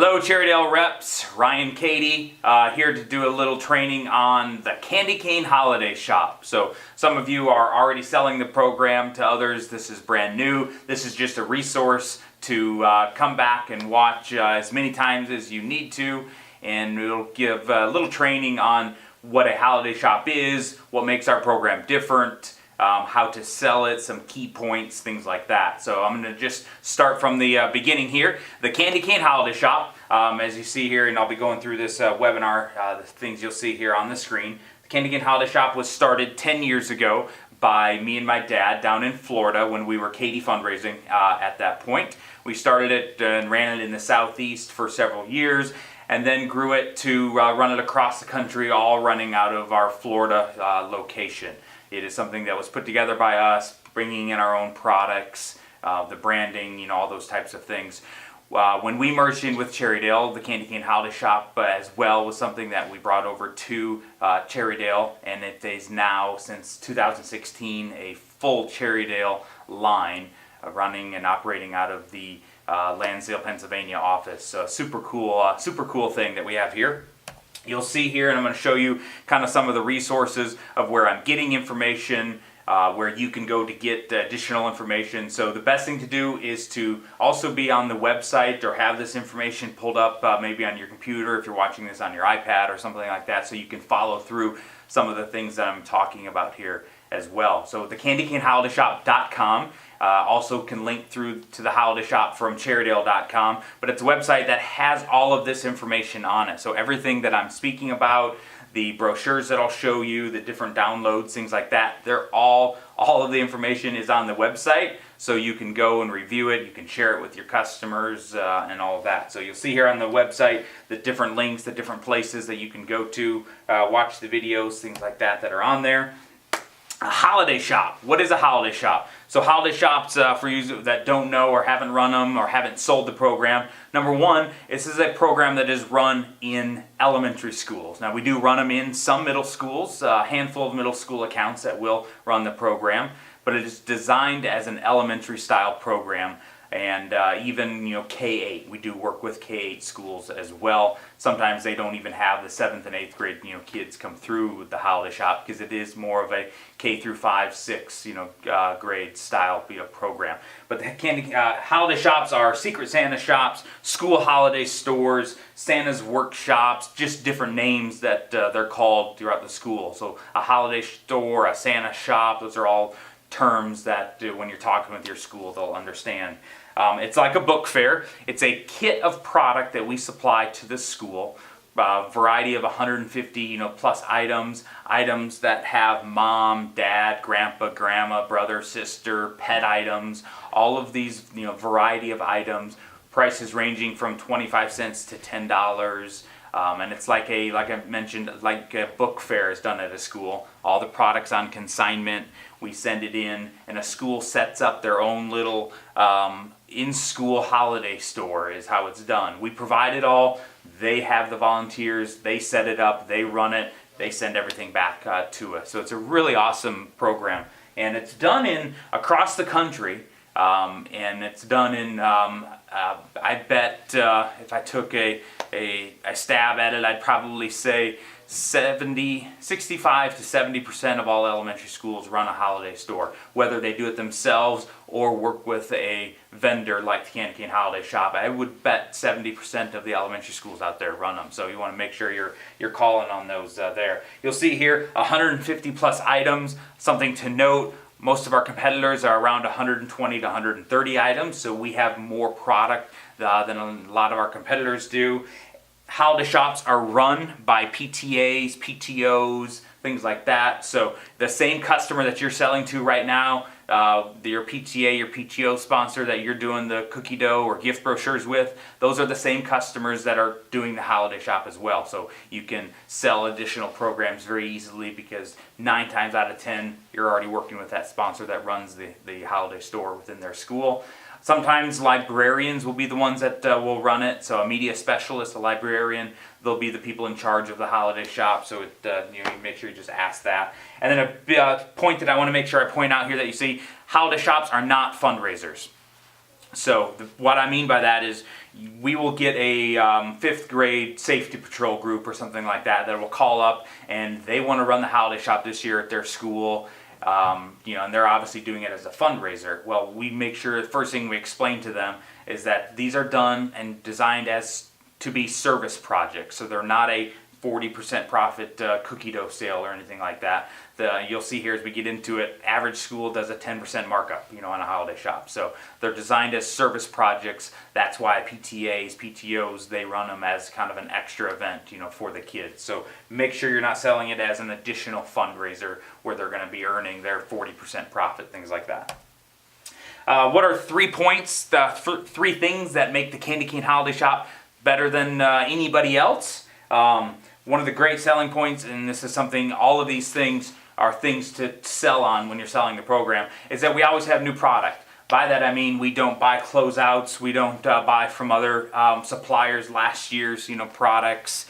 Hello Cherrydale reps, Ryan Katie, here to do a little training on the Candy Cane Holiday Shop. So some of you are already selling the program, to others this is brand new. This is just a resource to come back and watch as many times as you need to, and it'll give a little training on what a holiday shop is, what makes our program different, how to sell it, some key points, things like that. So I'm going to just start from the beginning here. The Candy Cane Holiday Shop, as you see here, and I'll be going through this webinar, the things you'll see here on the screen. The Candy Cane Holiday Shop was started 10 years ago by me and my dad down in Florida when we were Katie fundraising at that point. We started it and ran it in the southeast for several years, and then grew it to run it across the country, all running out of our Florida location. It is something that was put together by us, bringing in our own products, the branding, all those types of things. When we merged in with Cherrydale, the Candy Cane Holiday Shop as well was something that we brought over to Cherrydale, and it is now, since 2016, a full Cherrydale line running and operating out of the Lansdale, Pennsylvania office. So super cool thing that we have here. You'll see here, and I'm going to show you kind of some of the resources of where I'm getting information, where you can go to get additional information. So the best thing to do is to also be on the website or have this information pulled up maybe on your computer if you're watching this on your iPad or something like that, so you can follow through some of the things that I'm talking about here as well. So the candycaneholidayshop.com also can link through to the holiday shop from cherrydale.com, but it's a website that has all of this information on it. So everything that I'm speaking about, the brochures that I'll show you, the different downloads, things like that, they're all of the information is on the website, so you can go and review it, you can share it with your customers and all of that. So you'll see here on the website the different links, the different places that you can go to, watch the videos, things like that are on there. A holiday shop. What is a holiday shop? So holiday shops, for you that don't know or haven't run them or haven't sold the program, number one, this is a program that is run in elementary schools. Now we do run them in some middle schools, a handful of middle school accounts that will run the program, but it is designed as an elementary style program. And even K-8, we do work with K-8 schools as well. Sometimes they don't even have the 7th and 8th grade kids come through the holiday shop, because it is more of a K through 5, 6 grade style program. But the holiday shops are Secret Santa shops, school holiday stores, Santa's workshops, just different names that they're called throughout the school. So a holiday store, a Santa shop, those are all terms that when you're talking with your school they'll understand. It's like a book fair. It's a kit of product that we supply to the school, a variety of 150 plus items that have mom, dad, grandpa, grandma, brother, sister, pet items, all of these variety of items, prices ranging from 25 cents to $10. And it's like I mentioned, like a book fair is done at a school. All the products on consignment, we send it in, and a school sets up their own little in-school holiday store is how it's done. We provide it all. They have the volunteers. They set it up. They run it. They send everything back to us. So it's a really awesome program, and it's done across the country. And it's done in, I bet if I took a stab at it, I'd probably say 65 to 70% of all elementary schools run a holiday store, whether they do it themselves or work with a vendor like the Candy Cane Holiday Shop. I would bet 70% of the elementary schools out there run them, so you want to make sure you're calling on those there. You'll see here 150 plus items. Something to note, most of our competitors are around 120 to 130 items, so we have more product than a lot of our competitors do. Holiday shops are run by PTAs, PTOs, things like that. So the same customer that you're selling to right now, your PTA, your PTO sponsor that you're doing the cookie dough or gift brochures with, those are the same customers that are doing the holiday shop as well. So you can sell additional programs very easily, because 9 times out of 10 you're already working with that sponsor that runs the holiday store within their school. Sometimes librarians will be the ones that will run it. So a media specialist, a librarian, they'll be the people in charge of the holiday shop. So you make sure you just ask that. And then a point that I want to make sure I point out here that you see, holiday shops are not fundraisers. So what I mean by that is we will get a 5th grade safety patrol group or something like that that will call up, and they want to run the holiday shop this year at their school. And they're obviously doing it as a fundraiser. Well, we make sure the first thing we explain to them is that these are done and designed as to be service projects. So they're not a 40% profit cookie dough sale or anything like that. You'll see here as we get into it, average school does a 10% markup, on a holiday shop. So they're designed as service projects. That's why PTAs, PTOs, they run them as kind of an extra event, for the kids. So make sure you're not selling it as an additional fundraiser where they're going to be earning their 40% profit, things like that. What are 3 points, 3 things that make the Candy Cane Holiday Shop better than anybody else? One of the great selling points, and this is something, all of these things are things to sell on when you're selling the program, is that we always have new product. By that I mean we don't buy closeouts, we don't buy from other suppliers last year's products,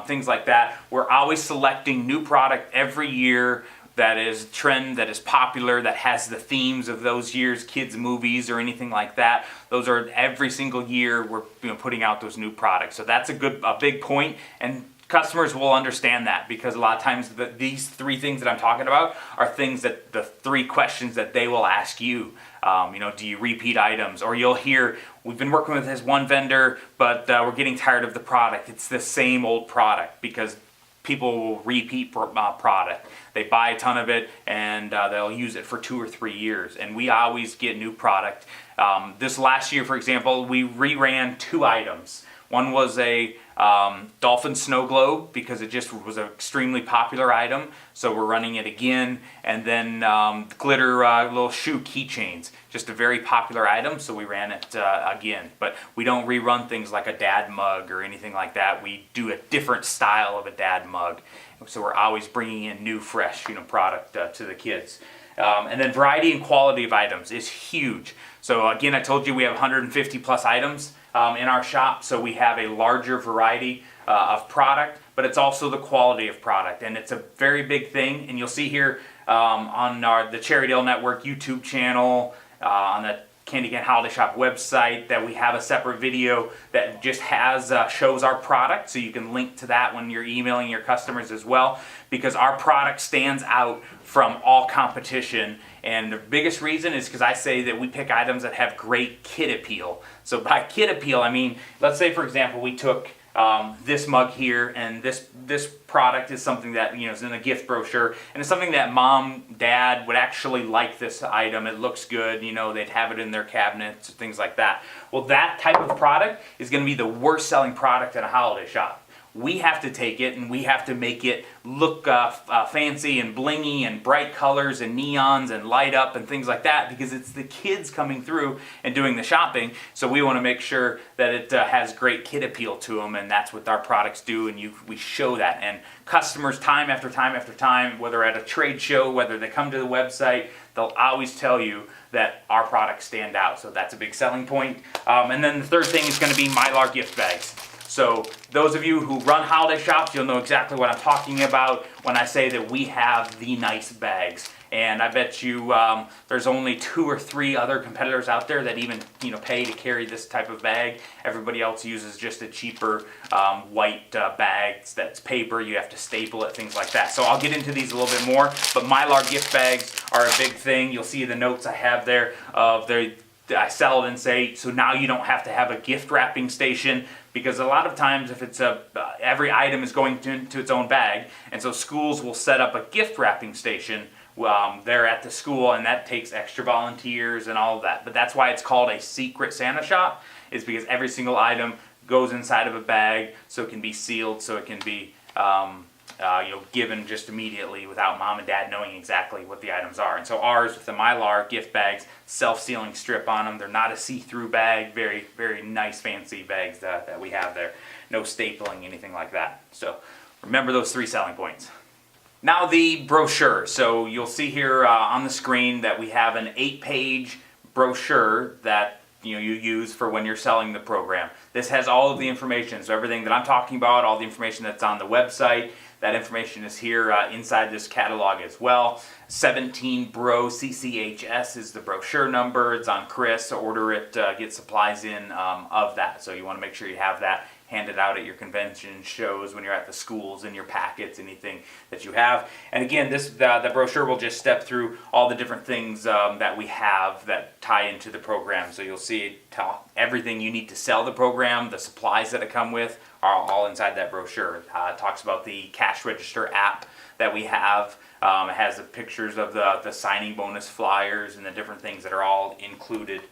things like that. We're always selecting new product every year that is trend, that is popular, that has the themes of those years, kids' movies or anything like that. Those are every single year we're putting out those new products. So that's a big point, and customers will understand that because a lot of times these 3 things that I'm talking about are things that the 3 questions that they will ask you. Do you repeat items? Or you'll hear, we've been working with this one vendor, but we're getting tired of the product. It's the same old product, because people will repeat product. They buy a ton of it and they'll use it for 2 or 3 years. And we always get new product. This last year, for example, we reran 2 items. One was a dolphin snow globe because it just was an extremely popular item, so we're running it again. And then glitter little shoe keychains, just a very popular item, so we ran it again. But we don't rerun things like a dad mug or anything like that. We do a different style of a dad mug, so we're always bringing in new, fresh product to the kids. And then variety and quality of items is huge. So again, I told you we have 150 plus items in our shop, so we have a larger variety of product, but it's also the quality of product, and it's a very big thing. And you'll see here on the Cherrydale Network YouTube channel, on the Candy Cane Holiday Shop website, that we have a separate video that just shows our product, so you can link to that when you're emailing your customers as well, because our product stands out from all competition. And the biggest reason is because I say that we pick items that have great kid appeal. So by kid appeal, I mean, let's say for example we took this mug here, and this product is something that is in a gift brochure, and it's something that mom, dad would actually like this item. It looks good, they'd have it in their cabinets, things like that. Well, that type of product is going to be the worst selling product in a holiday shop. We have to take it and we have to make it look fancy and blingy and bright colors and neons and light up and things like that, because it's the kids coming through and doing the shopping. So we want to make sure that it has great kid appeal to them, and that's what our products do, and we show that. And customers time after time after time, whether at a trade show, whether they come to the website, they'll always tell you that our products stand out. So that's a big selling point. And then the third thing is going to be Mylar gift bags. So those of you who run holiday shops, you'll know exactly what I'm talking about when I say that we have the nice bags. And I bet you there's only 2 or 3 other competitors out there that even pay to carry this type of bag. Everybody else uses just a cheaper white bag that's paper. You have to staple it, things like that. So I'll get into these a little bit more. But Mylar gift bags are a big thing. You'll see the notes I have there of I sell it and say, so now you don't have to have a gift wrapping station, because a lot of times if it's every item is going to its own bag, and so schools will set up a gift wrapping station there at the school, and that takes extra volunteers and all of that. But that's why it's called a secret Santa shop, is because every single item goes inside of a bag, so it can be sealed, so it can be given just immediately without mom and dad knowing exactly what the items are. And so ours, with the Mylar gift bags, self-sealing strip on them. They're not a see-through bag. Very, very nice, fancy bags that we have there. No stapling, anything like that. So remember those 3 selling points. Now the brochure. So you'll see here on the screen that we have an 8-page brochure that you use for when you're selling the program. This has all of the information, so everything that I'm talking about, all the information that's on the website, That information is here inside this catalog as well. 17 Bro CCHS is the brochure number. It's on Chris. Order it, get supplies in of that. So you want to make sure you have that handed out at your convention shows, when you're at the schools, in your packets, anything that you have. And again, the brochure will just step through all the different things that we have that tie into the program. So you'll see everything you need to sell the program, the supplies that it come with, are all inside that brochure. It talks about the cash register app that we have. It has the pictures of the signing bonus flyers and the different things that are all included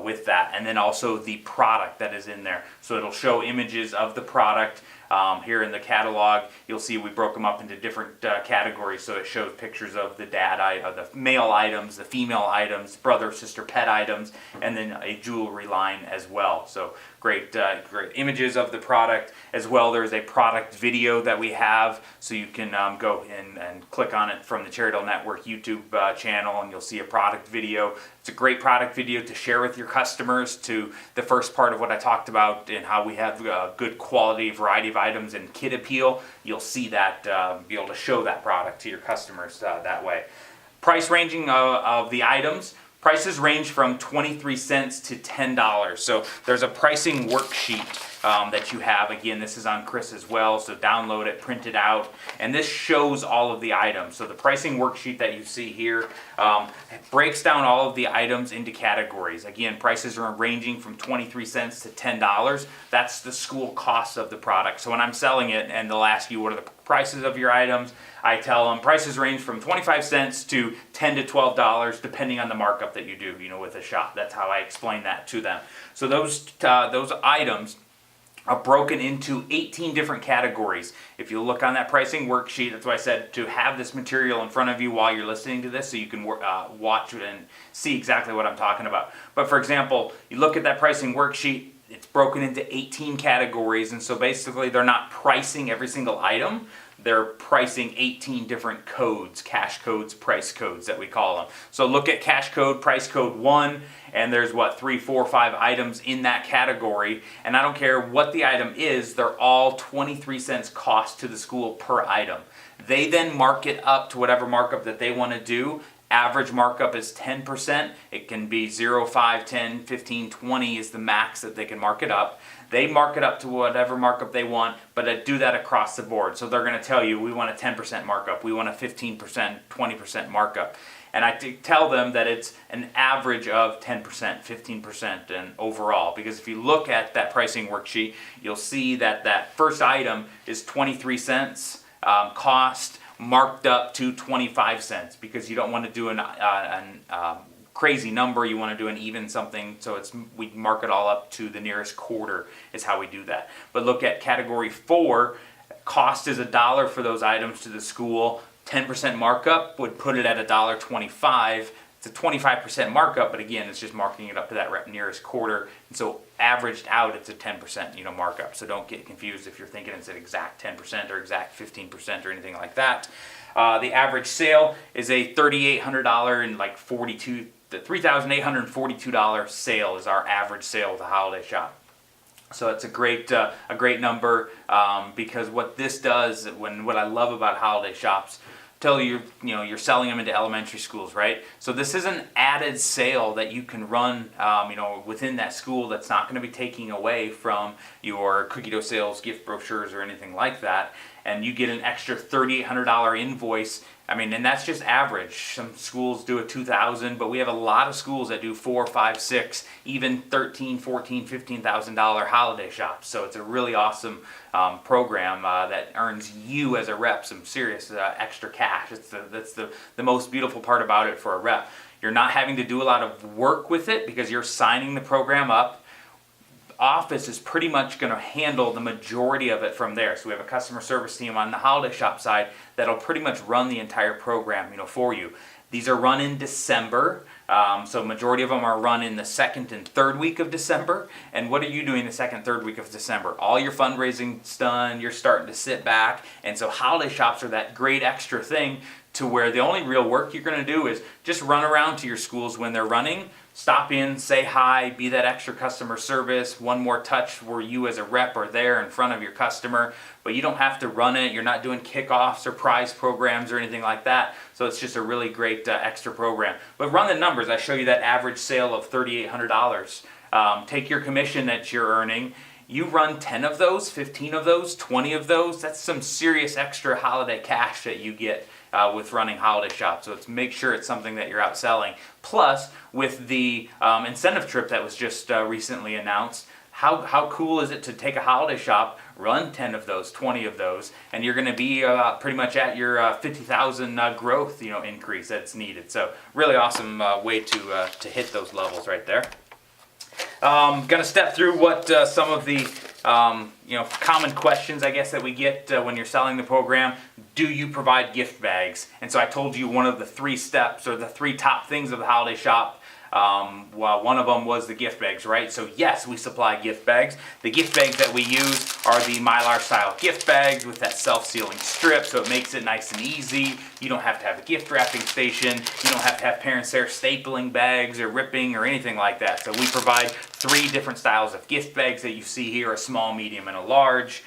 with that, and then also the product that is in there. So it'll show images of the product. Here in the catalog, you'll see we broke them up into different categories. So it shows pictures of the the male items, the female items, brother, sister, pet items, and then a jewelry line as well. So great images of the product as well. There's a product video that we have, so you can go in and click on it from the Cherrydale Network YouTube channel, and you'll see a product video. It's a great product video to share with your customers, to the first part of what I talked about and how we have a good quality variety of items and kid appeal. You'll see that, be able to show that product to your customers that way. Price ranging of the items. Prices range from 23 cents to $10. So there's a pricing worksheet that you have. Again, this is on Chris as well, so download it, print it out, and this shows all of the items. So the pricing worksheet that you see here breaks down all of the items into categories. Again, prices are ranging from 23 cents to $10. That's the school cost of the product. So when I'm selling it and they'll ask you what are the prices of your items, I tell them prices range from 25 cents to $10 to $12 depending on the markup that you do, with a shop. That's how I explain that to them. So those items are broken into 18 different categories. If you look on that pricing worksheet, that's why I said to have this material in front of you while you're listening to this, so you can watch it and see exactly what I'm talking about. But for example, you look at that pricing worksheet, it's broken into 18 categories, and so basically they're not pricing every single item. They're pricing 18 different codes, cash codes, price codes that we call them. So look at cash code, price code 1, and there's 3, 4, 5 items in that category. And I don't care what the item is, they're all 23 cents cost to the school per item. They then mark it up to whatever markup that they want to do. Average markup is 10%. It can be 0, 5, 10, 15, 20 is the max that they can mark it up. They mark it up to whatever markup they want, but I do that across the board. So they're going to tell you, we want a 10% markup, we want a 15%, 20% markup. And I tell them that it's an average of 10%, 15% and overall. Because if you look at that pricing worksheet, you'll see that that first item is 23 cents cost, marked up to 25 cents, because you don't want to do an crazy number. You want to do an even something, so we mark it all up to the nearest quarter is how we do that. But look at category 4, cost is $1 for those items to the school. 10% markup would put it at $1.25. It's a 25% markup, but again, it's just marking it up to that nearest quarter. And so averaged out, it's a 10% markup. So don't get confused if you're thinking it's an exact 10% or exact 15% or anything like that. The average sale is a $3,800 and the $3,842 sale is our average sale of the holiday shop. So it's a great number because what this does, what I love about holiday shops, tell you, you're selling them into elementary schools, right? So this is an added sale that you can run, within that school that's not going to be taking away from your cookie dough sales, gift brochures, or anything like that. And you get an extra $3,800 invoice. And that's just average. Some schools do a $2,000, but we have a lot of schools that do $4,000, $5,000, $6,000, even $13,000, $14,000, $15,000 holiday shops. So it's a really awesome program that earns you as a rep some serious extra cash. That's the most beautiful part about it for a rep. You're not having to do a lot of work with it because you're signing the program up. Office is pretty much going to handle the majority of it from there. So we have a customer service team on the holiday shop side that'll pretty much run the entire program, for you. These are run in December, so majority of them are run in the second and third week of December. And what are you doing the second, third week of December? All your fundraising's done, you're starting to sit back, and so holiday shops are that great extra thing to where the only real work you're going to do is just run around to your schools when they're running, stop in, say hi, be that extra customer service, one more touch where you as a rep are there in front of your customer, but you don't have to run it. You're not doing kickoffs or prize programs or anything like that. So it's just a really great extra program. But run the numbers. I show you that average sale of $3,800. Take your commission that you're earning. You run 10 of those, 15 of those, 20 of those. That's some serious extra holiday cash that you get with running holiday shops. So make sure it's something that you're out selling. Plus, with the incentive trip that was just recently announced, how cool is it to take a holiday shop, run 10 of those, 20 of those, and you're going to be pretty much at your 50,000 growth increase that's needed. So really awesome way to hit those levels right there. Going to step through what some of the common questions, I guess, that we get when you're selling the program. Do you provide gift bags? And so I told you one of the 3 steps, or the 3 top things of the holiday shop. Well, one of them was the gift bags, right? So yes, we supply gift bags. The gift bags that we use are the Mylar style gift bags with that self-sealing strip, so it makes it nice and easy. You don't have to have a gift wrapping station. You don't have to have parents there stapling bags or ripping or anything like that. So we provide 3 different styles of gift bags that you see here: a small, medium, and a large.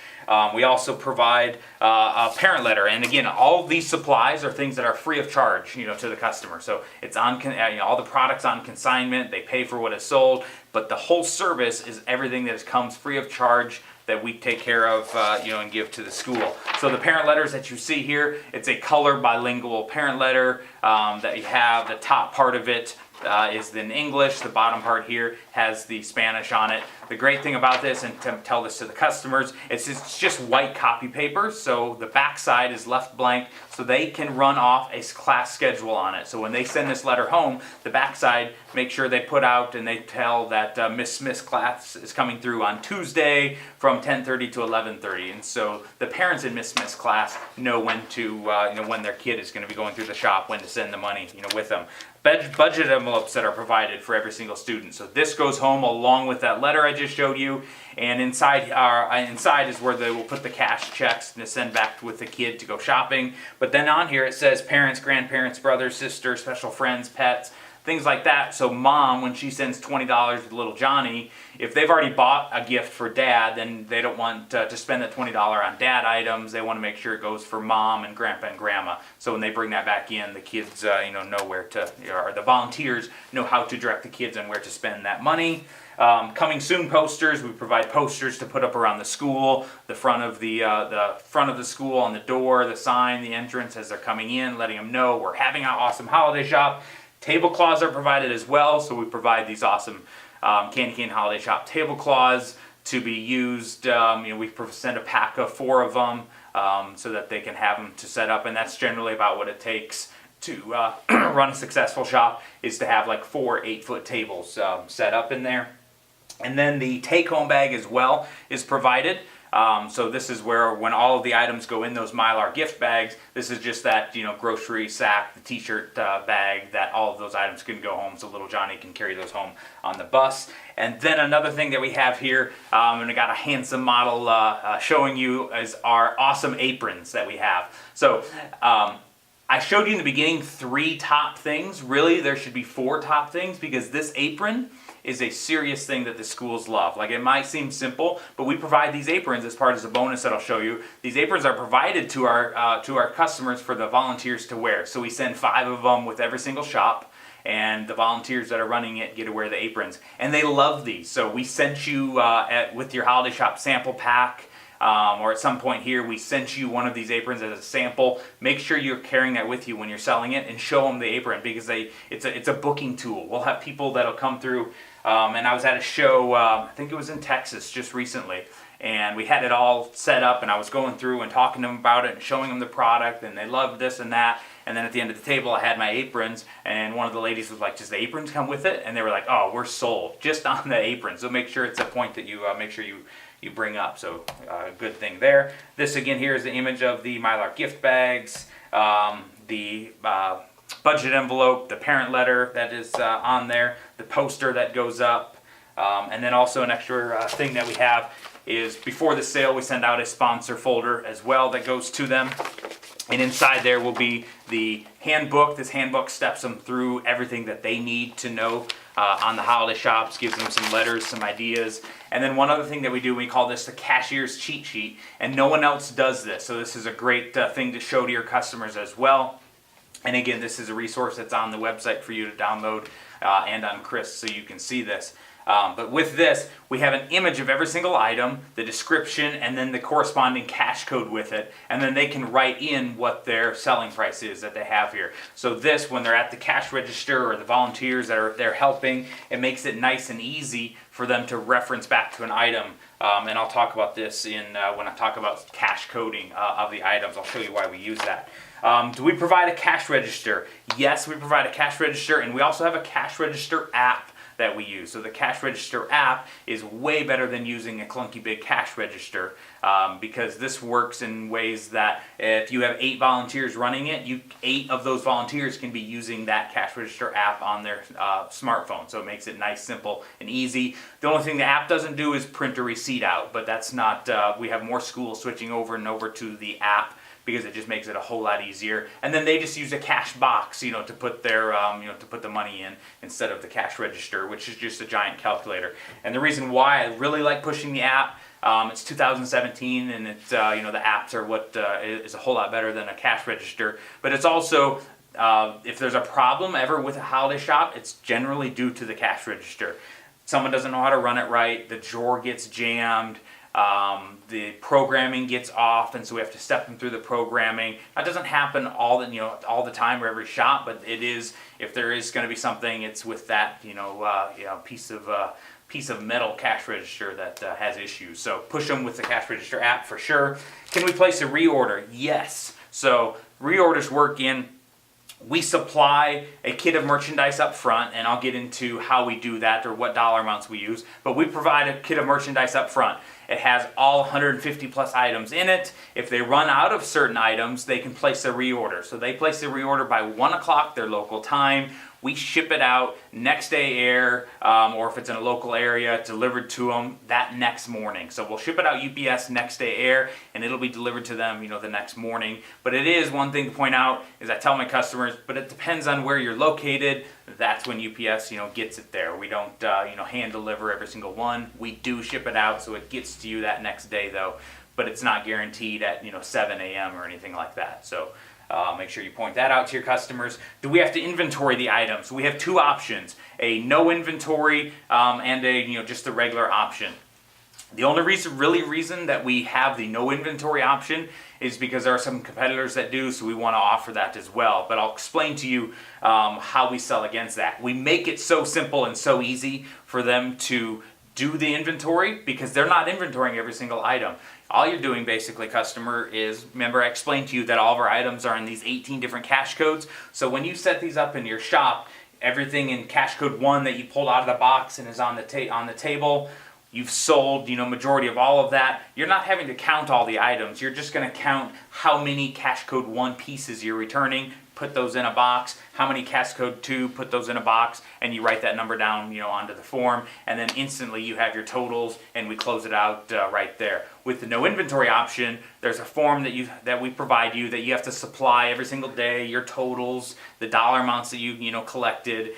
We also provide a parent letter, and again, all of these supplies are things that are free of charge, to the customer. So it's on, all the products on consignment. They pay for what is sold, but the whole service is everything that comes free of charge that we take care of, and give to the school. So the parent letters that you see here, it's a color bilingual parent letter that you have. The top part of it is in English. The bottom part here has the Spanish on it. The great thing about this, and to tell this to the customers, it's just white copy paper, so the back side is left blank, so they can run off a class schedule on it. So when they send this letter home, the back side, make sure they put out and they tell that Miss Smith's class is coming through on Tuesday from 10:30 to 11:30, and so the parents in Miss Smith's class know when to, when their kid is going to be going through the shop, when to send the money, with them. Budget envelopes that are provided for every single student. So this goes home along with that letter I just showed you, and inside is where they will put the cash checks to send back with the kid to go shopping. But then on here it says parents, grandparents, brothers, sisters, special friends, pets, things like that. So mom, when she sends $20 to little Johnny, if they've already bought a gift for dad, then they don't want to spend that $20 on dad items. They want to make sure it goes for mom and grandpa and grandma. So when they bring that back in, the kids know where to, or the volunteers know how to direct the kids on where to spend that money. Coming soon posters. We provide posters to put up around the school, the front of the school, on the door, the sign, the entrance as they're coming in, letting them know we're having an awesome holiday shop. Tablecloths are provided as well, so we provide these awesome Candy Cane Holiday Shop tablecloths to be used. We send a pack of 4 of them so that they can have them to set up, and that's generally about what it takes to run a successful shop, is to have like 4 8-foot tables set up in there. And then the take-home bag as well is provided. So this is where, when all of the items go in those Mylar gift bags, this is just that grocery sack, the t-shirt bag, that all of those items can go home, so little Johnny can carry those home on the bus. And then another thing that we have here, and I got a handsome model showing you, is our awesome aprons that we have. So I showed you in the beginning 3 top things. Really, there should be 4 top things, because this apron is a serious thing that the schools love. Like, it might seem simple, but we provide these aprons as part of the bonus that I'll show you. These aprons are provided to our customers for the volunteers to wear. So we send 5 of them with every single shop, and the volunteers that are running it get to wear the aprons. And they love these. So we sent you with your holiday shop sample pack, or at some point here, we sent you one of these aprons as a sample. Make sure you're carrying that with you when you're selling it, and show them the apron, because it's a booking tool. We'll have people that'll come through. And I was at a show, I think it was in Texas just recently, and we had it all set up, and I was going through and talking to them about it and showing them the product, and they loved this and that. And then at the end of the table, I had my aprons, and one of the ladies was like, "Does the aprons come with it?" And they were like, "Oh, we're sold just on the aprons." So make sure it's a point that you make sure you bring up. So good thing there. This again here is the image of the Mylar gift bags, the budget envelope, the parent letter that is on there, the poster that goes up, and then also an extra thing that we have is, before the sale, we send out a sponsor folder as well that goes to them. And inside there will be the handbook. This handbook steps them through everything that they need to know on the holiday shops, gives them some letters, some ideas. And then one other thing that we do, we call this the cashier's cheat sheet. And no one else does this. So this is a great thing to show to your customers as well. And again, this is a resource that's on the website for you to download and on Chris, so you can see this. But with this, we have an image of every single item, the description, and then the corresponding cash code with it. And then they can write in what their selling price is that they have here. So this, when they're at the cash register or the volunteers that are there helping, it makes it nice and easy for them to reference back to an item. And I'll talk about this in when I talk about cash coding of the items. I'll show you why we use that. Do we provide a cash register? Yes, we provide a cash register, and we also have a cash register app that we use. So the cash register app is way better than using a clunky big cash register because this works in ways that if you have 8 volunteers running it, 8 of those volunteers can be using that cash register app on their smartphone. So it makes it nice, simple, and easy. The only thing the app doesn't do is print a receipt out, but that's not, we have more schools switching over and over to the app because it just makes it a whole lot easier. And then they just use a cash box, to put their, to put the money in instead of the cash register, which is just a giant calculator. And the reason why I really like pushing the app, it's 2017, and it's, the apps are what is a whole lot better than a cash register. But it's also, if there's a problem ever with a holiday shop, it's generally due to the cash register. Someone doesn't know how to run it right, the drawer gets jammed, the programming gets off, and so we have to step them through the programming. That doesn't happen all the time or every shop, but it is. If there is going to be something, it's with that piece of metal cash register that has issues. So push them with the cash register app for sure. Can we place a reorder? Yes. So reorders work in. We supply a kit of merchandise up front, and I'll get into how we do that or what dollar amounts we use, but we provide a kit of merchandise up front. It has all 150 plus items in it. If they run out of certain items, they can place a reorder. So they place a reorder by 1 o'clock their local time. We ship it out next day air, or if it's in a local area, delivered to them that next morning. So we'll ship it out UPS next day air, and it'll be delivered to them, the next morning. But it is one thing to point out is I tell my customers, but it depends on where you're located. That's when UPS, gets it there. We don't, hand deliver every single one. We do ship it out, so it gets to you that next day though. But it's not guaranteed at 7 a.m. or anything like that. So. Make sure you point that out to your customers. Do we have to inventory the items? We have 2 options: a no inventory and a just the regular option. The only reason that we have the no inventory option is because there are some competitors that do, so we want to offer that as well. But I'll explain to you how we sell against that. We make it so simple and so easy for them to do the inventory because they're not inventorying every single item. All you're doing basically, customer, is, remember I explained to you that all of our items are in these 18 different cash codes. So when you set these up in your shop, everything in cash code 1 that you pulled out of the box and is on the table, you've sold, majority of all of that. You're not having to count all the items. You're just going to count how many cash code 1 pieces you're returning, put those in a box, how many cash code 2, put those in a box, and you write that number down, onto the form, and then instantly you have your totals, and we close it out right there. With the no inventory option, there's a form that we provide you that you have to supply every single day, your totals, the dollar amounts that you collected.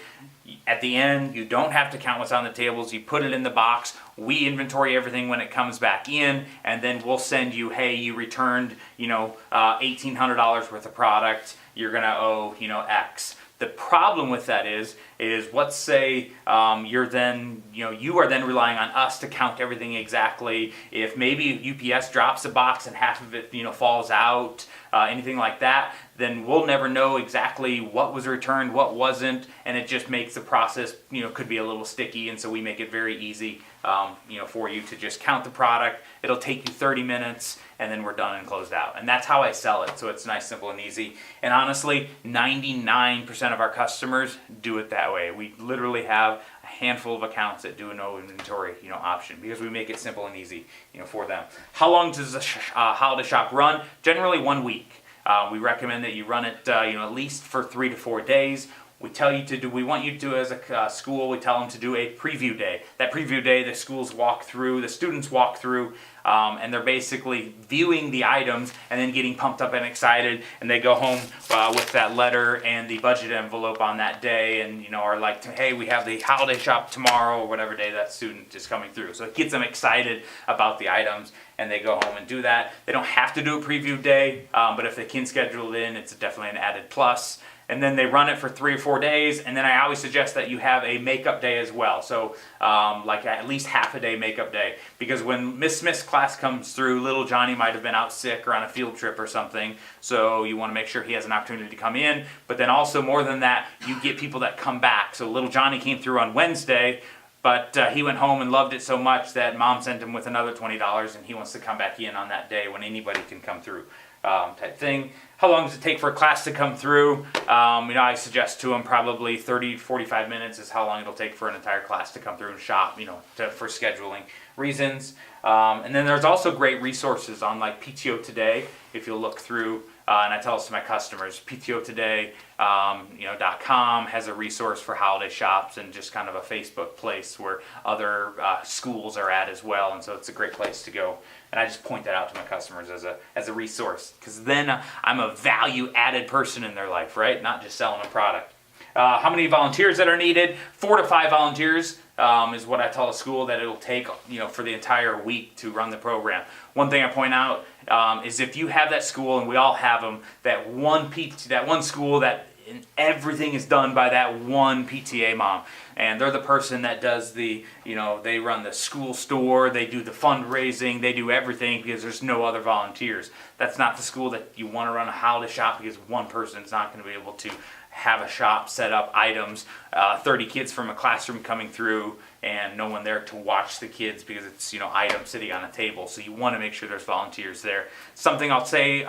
At the end, you don't have to count what's on the tables. You put it in the box. We inventory everything when it comes back in, and then we'll send you, hey, you returned, $1,800 worth of product. You're gonna owe, X. The problem with that is let's say you are then relying on us to count everything exactly. If maybe UPS drops a box and half of it, falls out, anything like that, then we'll never know exactly what was returned, what wasn't, and it just makes the process, could be a little sticky. And so we make it very easy, for you to just count the product. It'll take you 30 minutes, and then we're done and closed out. And that's how I sell it. So it's nice, simple, and easy. And honestly, 99% of our customers do it that way. We literally have a handful of accounts that do a no inventory, option because we make it simple and easy, for them. How long does a holiday shop run? Generally 1 week. We recommend that you run it, at least for 3 to 4 days. we want you to do as a school, we tell them to do a preview day. That preview day, the students walk through, and they're basically viewing the items and then getting pumped up and excited, and they go home with that letter and the budget envelope on that day, and are like, hey, we have the holiday shop tomorrow, or whatever day that student is coming through. So it gets them excited about the items, and they go home and do that. They don't have to do a preview day, but if they can schedule it in, it's definitely an added plus. And then they run it for 3 or 4 days, and then I always suggest that you have a makeup day as well. So like at least half a day makeup day, because when Miss Smith's class comes through, little Johnny might have been out sick or on a field trip or something, so you want to make sure he has an opportunity to come in. But then also, more than that, you get people that come back. So little Johnny came through on Wednesday, but he went home and loved it so much that mom sent him with another $20, and he wants to come back in on that day when anybody can come through, type thing. How long does it take for a class to come through? I suggest to them probably 30, 45 minutes is how long it'll take for an entire class to come through and shop, for scheduling reasons. And then there's also great resources on like PTO Today, if you'll look through, and I tell this to my customers, PTOtoday.com has a resource for holiday shops, and just kind of a Facebook place where other schools are at as well, and so it's a great place to go. And I just point that out to my customers as a resource, because then I'm a value-added person in their life, right? Not just selling a product. How many volunteers that are needed? 4 to 5 volunteers is what I tell a school that it'll take, for the entire week to run the program. One thing I point out is if you have that school, and we all have them, that one school that everything is done by that one PTA mom, and they're the person that does they run the school store, they do the fundraising, they do everything, because there's no other volunteers. That's not the school that you want to run a holiday shop, because one person's not going to be able to have a shop, set up items, 30 kids from a classroom coming through, and no one there to watch the kids, because it's items sitting on a table. So you want to make sure there's volunteers there. Something I'll say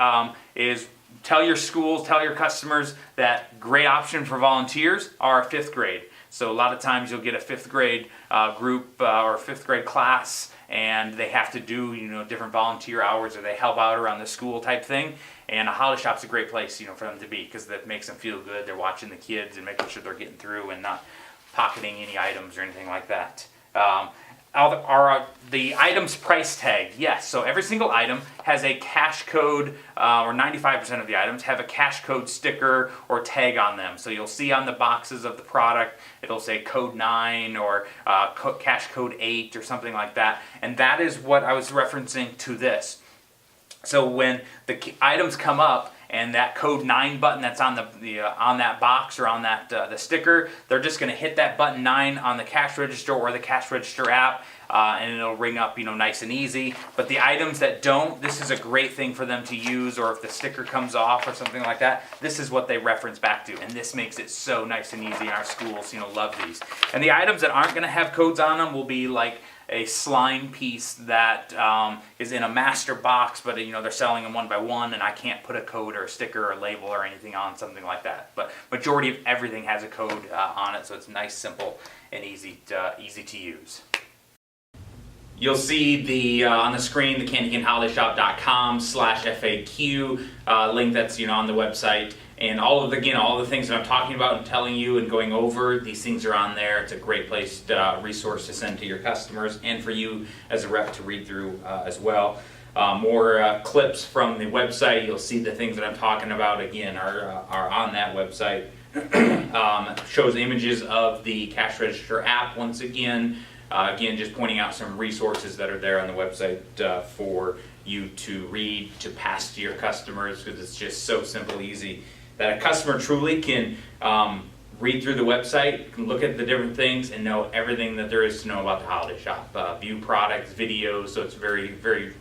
is, tell your schools, tell your customers that great option for volunteers are 5th grade. So a lot of times you'll get a 5th grade group or a 5th grade class, and they have to do different volunteer hours, or they help out around the school type thing. And a holiday shop's a great place for them to be, because that makes them feel good. They're watching the kids and making sure they're getting through and not pocketing any items or anything like that. Are the items price tagged? Yes. So every single item has a cash code, or 95% of the items have a cash code sticker or tag on them. So you'll see on the boxes of the product, it'll say code 9 or cash code 8 or something like that. And that is what I was referencing to this. So when the items come up, and that code 9 button that's on on that box or on that the sticker, they're just going to hit that button 9 on the cash register or the cash register app, and it'll ring up nice and easy. But the items that don't, this is a great thing for them to use, or if the sticker comes off or something like that, this is what they reference back to, and this makes it so nice and easy. Our schools love these. And the items that aren't going to have codes on them will be like a slime piece that is in a master box, but they're selling them one by one, and I can't put a code or a sticker or a label or anything on something like that. But majority of everything has a code on it, so it's nice, simple, and easy to use. You'll see on the screen the candycaneholiday.com/FAQ link that's on the website, and all of the things that I'm talking about and telling you and going over, these things are on there. It's a great place, resource to send to your customers and for you as a rep to read through as well. More clips from the website. You'll see the things that I'm talking about again are on that website. Shows images of the cash register app once again. Again, just pointing out some resources that are there on the website for you to read, to pass to your customers, because it's just so simple, easy, that a customer truly can read through the website, can look at the different things, and know everything that there is to know about the holiday shop. View products, videos, so it's very, very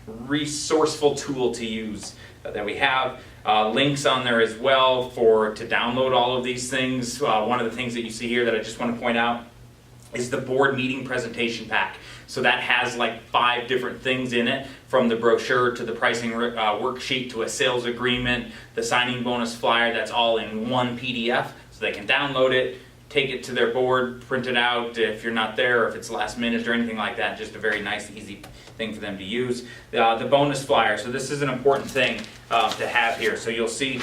resourceful tool to use that we have. Links on there as well to download all of these things. One of the things that you see here that I just want to point out is the board meeting presentation pack. So that has like 5 different things in it, from the brochure to the pricing worksheet to a sales agreement, the signing bonus flyer. That's all in one PDF, so they can download it, take it to their board, print it out if you're not there, or if it's last minute or anything like that. Just a very nice, easy thing for them to use. The bonus flyer. So this is an important thing to have here. So you'll see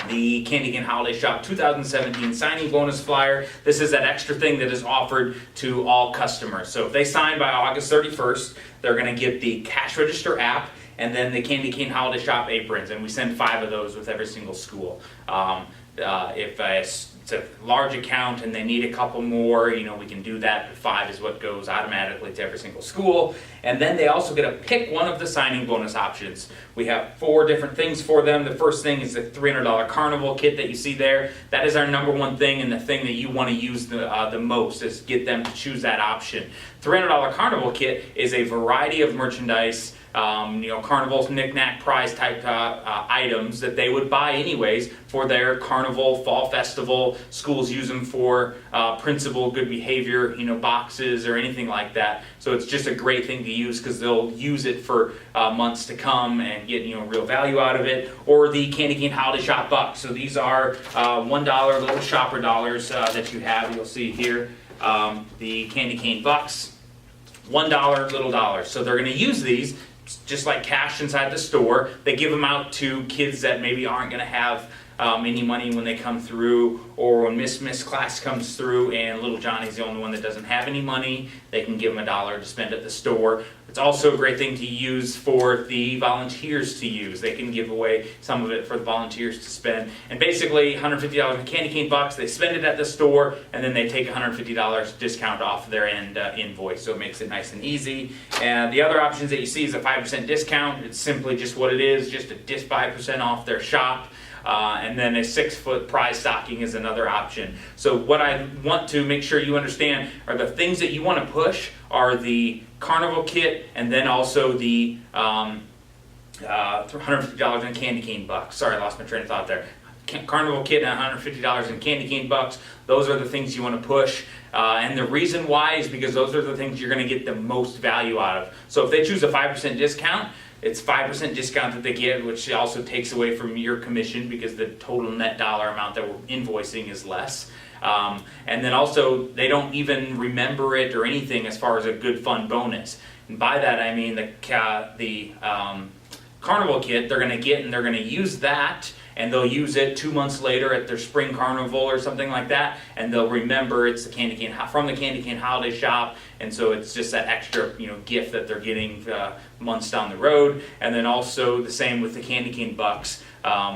the Candy Cane Holiday Shop 2017 signing bonus flyer. This is that extra thing that is offered to all customers. So if they sign by August 31st, they're going to get the cash register app and then the Candy Cane Holiday Shop aprons, and we send 5 of those with every single school. If it's a large account and they need a couple more, we can do that. 5 is what goes automatically to every single school. And then they also get to pick one of the signing bonus options. We have 4 different things for them. The first thing is the $300 carnival kit that you see there. That is our #1 thing, and the thing that you want to use the most is get them to choose that option. $300 carnival kit is a variety of merchandise, carnival knick-knack prize type items that they would buy anyways for their carnival, fall festival. Schools use them for principal good behavior, boxes or anything like that. So it's just a great thing to use because they'll use it for months to come and get real value out of it. Or the Candy Cane Holiday Shop bucks. So these are $1 little shopper dollars that you have. You'll see here the Candy Cane bucks. $1 little dollars. So they're going to use these just like cash inside the store. They give them out to kids that maybe aren't going to have any money when they come through, or when Miss class comes through and little Johnny's the only one that doesn't have any money, they can give them $1 to spend at the store. It's also a great thing to use for the volunteers to use. They can give away some of it for the volunteers to spend. And basically $150 in candy cane bucks, they spend it at the store, and then they take $150 discount off their end invoice. So it makes it nice and easy. And the other options that you see is a 5% discount. It's simply just what it is, just a 5% off their shop. And then a 6-foot prize stocking is another option. So what I want to make sure you understand are the things that you want to push are the carnival kit, and then also the $150 in candy cane bucks. Sorry, I lost my train of thought there. Carnival kit and $150 in candy cane bucks. Those are the things you want to push. And the reason why is because those are the things you're going to get the most value out of. So if they choose a 5% discount, it's 5% discount that they get, which also takes away from your commission because the total net dollar amount that we're invoicing is less. And then also, they don't even remember it or anything as far as a good fun bonus. And by that I mean the carnival kit they're going to get, and they're going to use that, and they'll use it 2 months later at their spring carnival or something like that, and they'll remember it's the Candy Cane from the Candy Cane Holiday Shop, and so it's just that extra gift that they're getting months down the road. And then also the same with the Candy Cane bucks.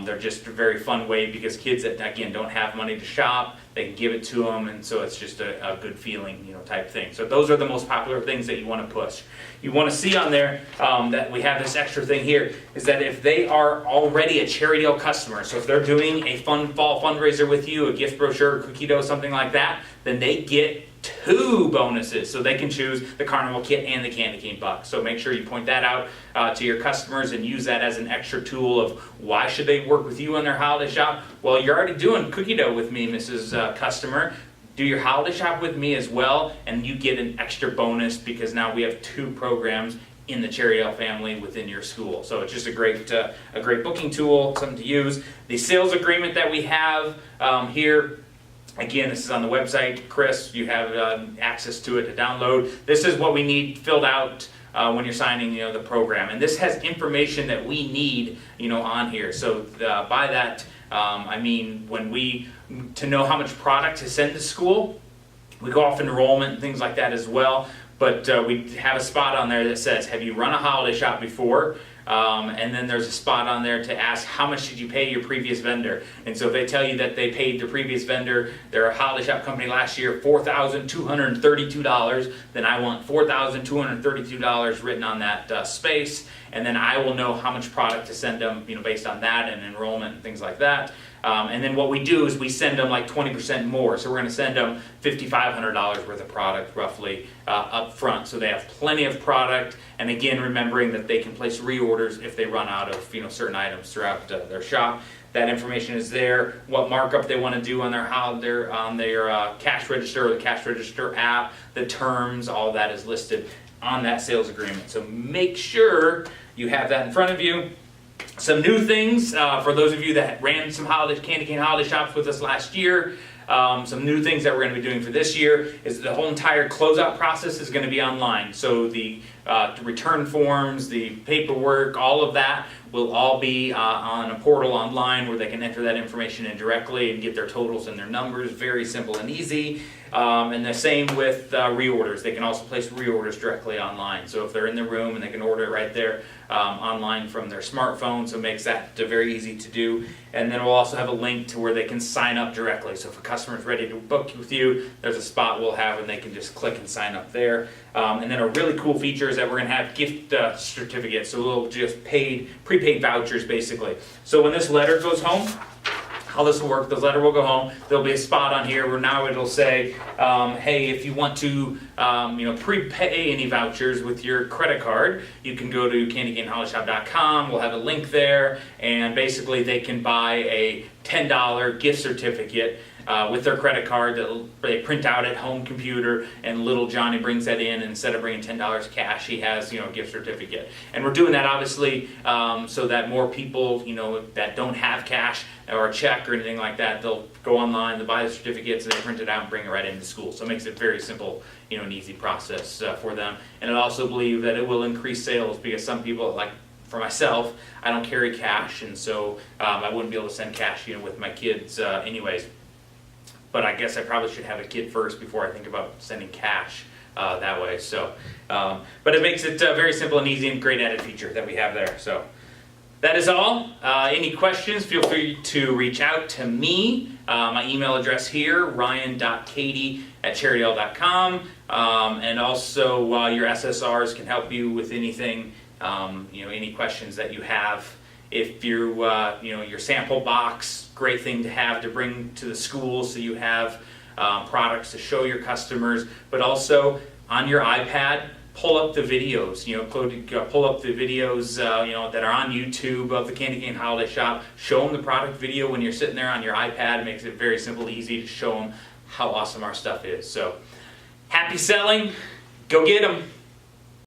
They're just a very fun way because kids that again don't have money to shop, they can give it to them, and so it's just a good feeling type thing. So those are the most popular things that you want to push. You want to see on there that we have this extra thing here is that if they are already a Cherry Dale customer, so if they're doing a fun fall fundraiser with you, a gift brochure, cookie dough, something like that, then they get 2 bonuses. So they can choose the carnival kit and the candy cane bucks. So make sure you point that out to your customers and use that as an extra tool of why should they work with you on their holiday shop? Well, you're already doing cookie dough with me, Mrs. Customer. Do your holiday shop with me as well, and you get an extra bonus because now we have 2 programs in the Cherry Dale family within your school. So it's just a great booking tool, something to use. The sales agreement that we have here, again, this is on the website. Chris, you have access to it to download. This is what we need filled out when you're signing the program. And this has information that we need on here. So by that, I mean to know how much product to send to school. We go off enrollment and things like that as well. But we have a spot on there that says, have you run a holiday shop before? And then there's a spot on there to ask, how much did you pay your previous vendor? And so if they tell you that they paid their previous vendor, their holiday shop company last year, $4,232, then I want $4,232 written on that space. And then I will know how much product to send them, based on that and enrollment and things like that. And then what we do is we send them like 20% more. So we're going to send them $5,500 worth of product roughly up front. So they have plenty of product. And again, remembering that they can place reorders if they run out of certain items throughout their shop. That information is there. What markup they want to do on their cash register or the cash register app, the terms, all that is listed on that sales agreement. So make sure you have that in front of you. Some new things for those of you that ran some candy cane holiday shops with us last year. Some new things that we're going to be doing for this year is the whole entire closeout process is going to be online. So the the return forms, the paperwork, all of that will all be on a portal online where they can enter that information in directly and get their totals and their numbers. Very simple and easy. And the same with reorders. They can also place reorders directly online. So if they're in the room and they can order it right there online from their smartphone, so it makes that very easy to do. And then we'll also have a link to where they can sign up directly. So if a customer is ready to book with you, there's a spot we'll have and they can just click and sign up there. And then a really cool feature is that we're going to have gift certificates. So we'll just prepaid vouchers basically. So when this letter goes home, how this will work, the letter will go home, there'll be a spot on here where now it'll say, hey, if you want to prepay any vouchers with your credit card, you can go to candycaneholidayshop.com, we'll have a link there, and basically they can buy a $10 gift certificate with their credit card that they print out at home computer, and little Johnny brings that in, and instead of bringing $10 cash, he has a gift certificate. And we're doing that obviously so that more people that don't have cash or a check or anything like that, they'll go online, they'll buy the certificates, and they print it out and bring it right into school. So it makes it very simple, an easy process for them. And I also believe that it will increase sales because some people, like for myself, I don't carry cash, and so I wouldn't be able to send cash with my kids anyways. But I guess I probably should have a kid first before I think about sending cash that way. So, but it makes it very simple and easy, and great added feature that we have there. So that is all. Any questions, feel free to reach out to me. My email address here, ryan.cady@cherrydale.com. And also your SSRs can help you with anything, any questions that you have. If you're, your sample box, great thing to have to bring to the school so you have products to show your customers, but also on your iPad, pull up the videos, pull up the videos, that are on YouTube of the Candy Cane Holiday Shop. Show them the product video when you're sitting there on your iPad. It makes it very simple, easy to show them how awesome our stuff is. So, happy selling. Go get them.